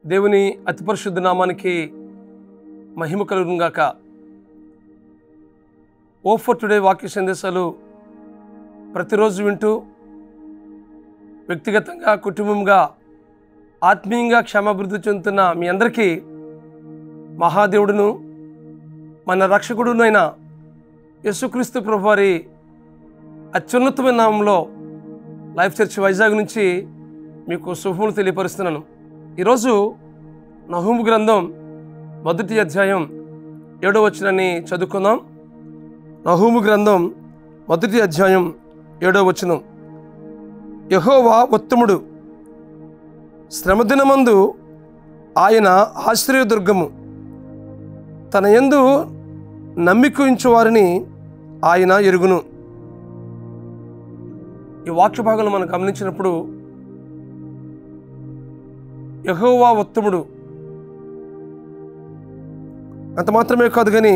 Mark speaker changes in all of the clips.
Speaker 1: దేవుని అతి పరిశుద్ధ నామానికి మహిమ కలుగును గాక. ఓ ఫర్ టుడే వాక్య సందేశాలు ప్రతిరోజు వింటూ వ్యక్తిగతంగా, కుటుంబంగా, ఆత్మీయంగా క్షేమాభివృద్ధి చెందుతున్న మీ అందరికీ మహాదేవుడును మన రక్షకుడును అయిన యేసుక్రీస్తు ప్రభువారి అత్యున్నతమైన నామంలో లైఫ్ చర్చ్ వైజాగ్ నుంచి మీకు శుభములు తెలియపరుస్తున్నాను. ఈరోజు నహూము గ్రంథం 1వ అధ్యాయం 7వ వచనాన్ని చదువుకుందాం. నహూము గ్రంథం 1వ అధ్యాయం 7వ వచనం. యెహోవా ఉత్తముడు, శ్రమదినమందు ఆయన ఆశ్రయదుర్గము, తన యందు నమ్మిక ఉంచు వారిని ఆయన ఎరుగును. ఈ వాక్య భాగంలో మనం గమనించినప్పుడు యెహోవా ఉత్తముడు అంత మాత్రమే కాదు, కానీ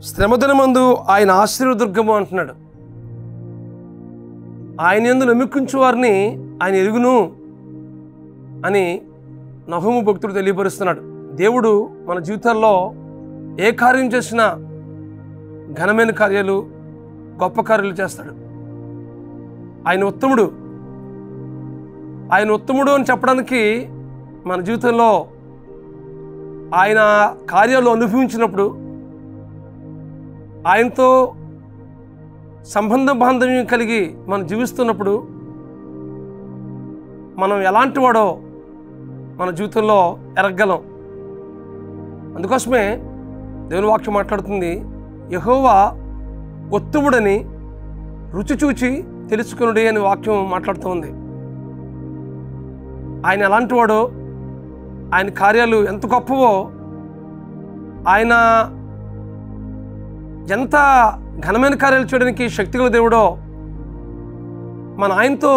Speaker 1: శ్రమదినమందు ఆయన ఆశ్రయదుర్గము అంటున్నాడు. ఆయన యందు నమ్మికుంచు వారిని ఆయన ఎరుగును అని నహూము భక్తుడు తెలియపరుస్తున్నాడు. దేవుడు మన జీవితాల్లో ఏ కార్యం చేసినా ఘనమైన కార్యాలు, గొప్ప కార్యాలు చేస్తాడు. ఆయన ఉత్తముడు. ఆయన ఉత్తముడు అని చెప్పడానికి మన జీవితంలో ఆయన కార్యాలు అనుభవించినప్పుడు, ఆయనతో సంబంధ బాంధవ్యం కలిగి మనం జీవిస్తున్నప్పుడు మనం ఎలాంటి వాడో మన జీవితంలో ఎరగగలం. అందుకోసమే దేవుని వాక్యం మాట్లాడుతుంది, యెహోవా ఉత్తముడని రుచి చూచి తెలుసుకునుడి అని వాక్యం మాట్లాడుతూ ఉంది. ఆయన ఎలాంటి వాడో, ఆయన కార్యాలు ఎంత గొప్పవో, ఆయన ఎంత ఘనమైన కార్యాలు చేయడానికి శక్తిగల దేవుడో, మన ఆయనతో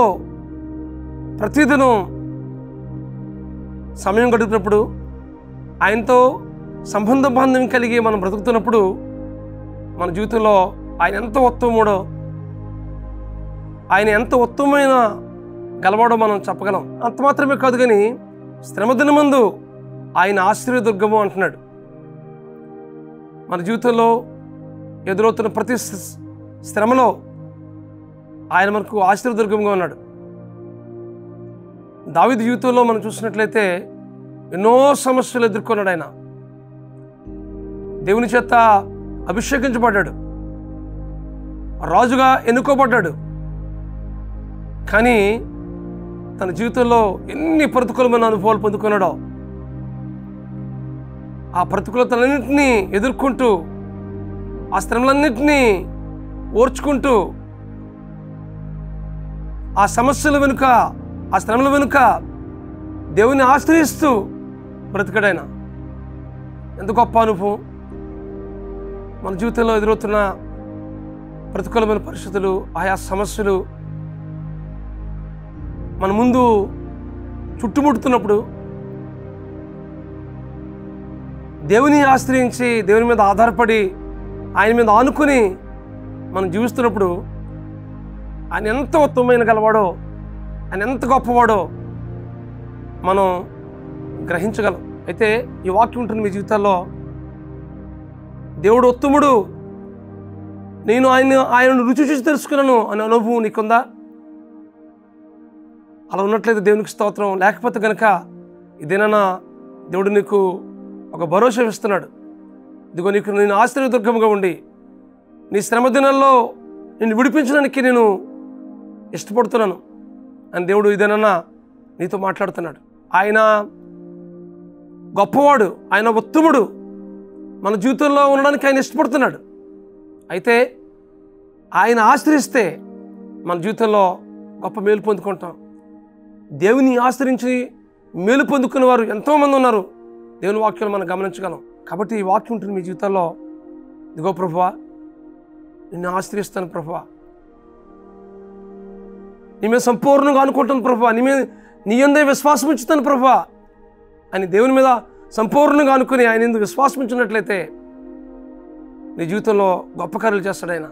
Speaker 1: ప్రతిదినం సమయం గడిపినప్పుడు, ఆయనతో సంబంధ బాంధవ్యం కలిగి మనం బ్రతుకుతున్నప్పుడు మన జీవితంలో ఆయన ఎంత ఉత్తముడో, ఆయన ఎంత ఉత్తమమైన గలవాడో మనం చెప్పగలం. అంత మాత్రమే కాదు, కానీ శ్రమదినమందు ఆయన ఆశ్రయదుర్గము అంటున్నాడు. మన జీవితంలో ఎదురవుతున్న ప్రతి శ్రమలో ఆయన మనకు ఆశ్రయదుర్గంగా ఉన్నాడు. దావీదు జీవితంలో మనం చూసినట్లయితే ఎన్నో సమస్యలు ఎదుర్కొన్నాడు. ఆయన దేవుని చేత అభిషేకించబడ్డాడు, రాజుగా ఎన్నుకోబడ్డాడు. కానీ తన జీవితంలో ఎన్ని ప్రతికూలమైన అనుభవాలు పొందుకున్నాడో, ఆ ప్రతికూలతలన్నింటినీ ఎదుర్కొంటూ, ఆ శ్రమలన్నింటినీ ఓర్చుకుంటూ, ఆ సమస్యల వెనుక, ఆ శ్రమల వెనుక దేవుని ఆశ్రయిస్తూ బ్రతికాడైన. ఎంత గొప్ప అనుభవం! మన జీవితంలో ఎదురవుతున్న ప్రతికూలమైన పరిస్థితులు, ఆయా సమస్యలు మన ముందు చుట్టుముడుతున్నప్పుడు దేవుని ఆశ్రయించి, దేవుని మీద ఆధారపడి, ఆయన మీద ఆనుకుని మనం జీవిస్తున్నప్పుడు ఆయన ఎంత ఉత్తమమైన గలవాడో, ఆయన ఎంత గొప్పవాడో మనం గ్రహించగలం. అయితే ఈ వాక్యం ఉంటుంది మీ జీవితాల్లో, దేవుడు ఉత్తముడు, నేను ఆయనను రుచి చూసి తెలుసుకున్నాను అనే అనుభవం నీకుందా? అలా ఉన్నట్లయితే దేవునికి స్తోత్రం. లేకపోతే కనుక ఇదేనా దేవుడు నీకు ఒక భరోసా ఇస్తున్నాడు. ఇదిగో నీకు నేను ఆశ్రయదుర్గముగా ఉండి, నీ శ్రమ దినాల్లో నిన్ను విడిపించడానికి నేను ఇష్టపడుతున్నాను అని దేవుడు ఇదేనా నీతో మాట్లాడుతున్నాడు. ఆయన గొప్పవాడు, ఆయన ఉత్తముడు. మన జీవితంలో ఉండడానికి ఆయన ఇష్టపడుతున్నాడు. అయితే ఆయన ఆశ్రయిస్తే మన జీవితంలో గొప్ప మేలు పొందుకుంటాం. దేవుని ఆశ్రయించి మేలు పొందుకునే వారు ఎంతోమంది ఉన్నారు. దేవుని వాక్యాలు మనం గమనించగలం. కాబట్టి ఈ వాక్యం ఉంటుంది మీ జీవితాల్లో, ఇదిగో ప్రభువా నిన్ను ఆశ్రయిస్తాను ప్రభువా, నీ మీద సంపూర్ణంగా అనుకుంటాను ప్రభువా, నీ యందే విశ్వాసం ఉంచుతాను ప్రభువా అని దేవుని మీద సంపూర్ణంగా అనుకుని ఆయన ఎందుకు విశ్వాసం ఉంచినట్లయితే నీ జీవితంలో గొప్ప కార్యాలు చేస్తాడు.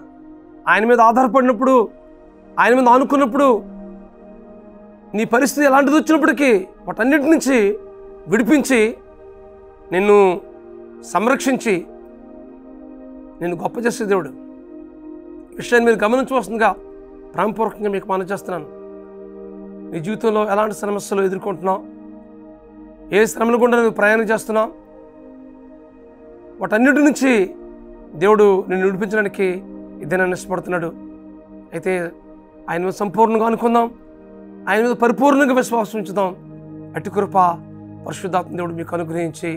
Speaker 1: ఆయన మీద ఆధారపడినప్పుడు, ఆయన మీద ఆనుకున్నప్పుడు నీ పరిస్థితి ఎలాంటిది వచ్చినప్పటికీ వాటన్నిటి నుంచి విడిపించి నిన్ను సంరక్షించి నిన్ను గొప్ప చేసే దేవుడు. ఈ విషయాన్ని మీరు గమనించవలసిందిగా ప్రేమపూర్వకంగా మీకు మనవి చేస్తున్నాను. నీ జీవితంలో ఎలాంటి సమస్యలు ఎదుర్కొంటున్నావు, ఏ శ్రమల గుండా నువ్వు ప్రయాణం చేస్తున్నావు, వాటన్నిటి నుంచి దేవుడు నిన్ను విడిపించడానికి ఇదేనా ఇష్టపడుతున్నాడు. అయితే ఆయన మీద సంపూర్ణంగా అనుకుందాం, ఆయన మీద పరిపూర్ణంగా విశ్వాసం ఉంచుదాం. అటు కృప పరిశుద్ధాత్మ దేవుడు మీకు అనుగ్రహించి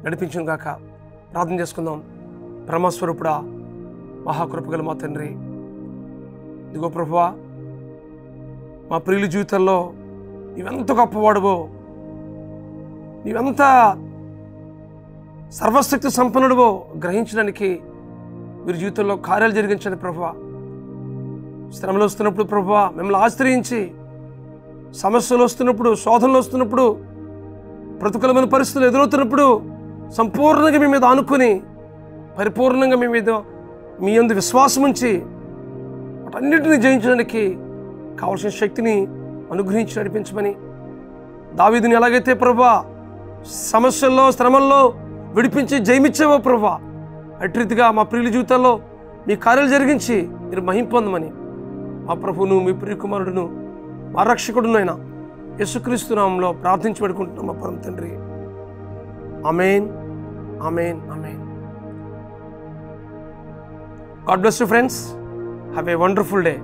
Speaker 1: నడిపించును గాక. ప్రార్థన చేసుకుందాం. బ్రహ్మస్వరూపుడా, మహాకృపగల మా తండ్రి, ఇదిగో ప్రభువా, మా ప్రియుల జీవితంలో నీవెంత గొప్పవాడువో, నీవెంత సర్వశక్తి సంపన్నుడువో గ్రహించడానికి మీరు జీవితంలో కార్యాలు జరిగించండి ప్రభువా. శ్రమలు వస్తున్నప్పుడు ప్రభువా మిమ్మల్ని ఆశ్రయించి, సమస్యలు వస్తున్నప్పుడు, శోధనలు వస్తున్నప్పుడు, ప్రతికూలమైన పరిస్థితులు ఎదురవుతున్నప్పుడు సంపూర్ణంగా మీ మీద ఆనుకొని పరిపూర్ణంగా మీ యందు విశ్వాసం ఉంచి వాటన్నిటిని జయించడానికి కావలసిన శక్తిని అనుగ్రహించి నడిపించమని, దావీదుని ఎలాగైతే ప్రభువా సమస్యల్లో శ్రమల్లో విడిపించి జయమిచ్చావో ప్రభువా, అటు రీతిగా మా ప్రియుల జీవితాల్లో మీ కార్యాలు జరిగించి మీరు మహిమ పొందమని మా ప్రభువును, మీ ప్రియకుమారుడును, మా రక్షకుడును అయిన యేసుక్రీస్తు నామములో ప్రార్థించి పెడుకుంటున్నాం మా పరమ తండ్రి. ఆమేన్, ఆమేన్, ఆమేన్. God bless you friends. Have a wonderful day.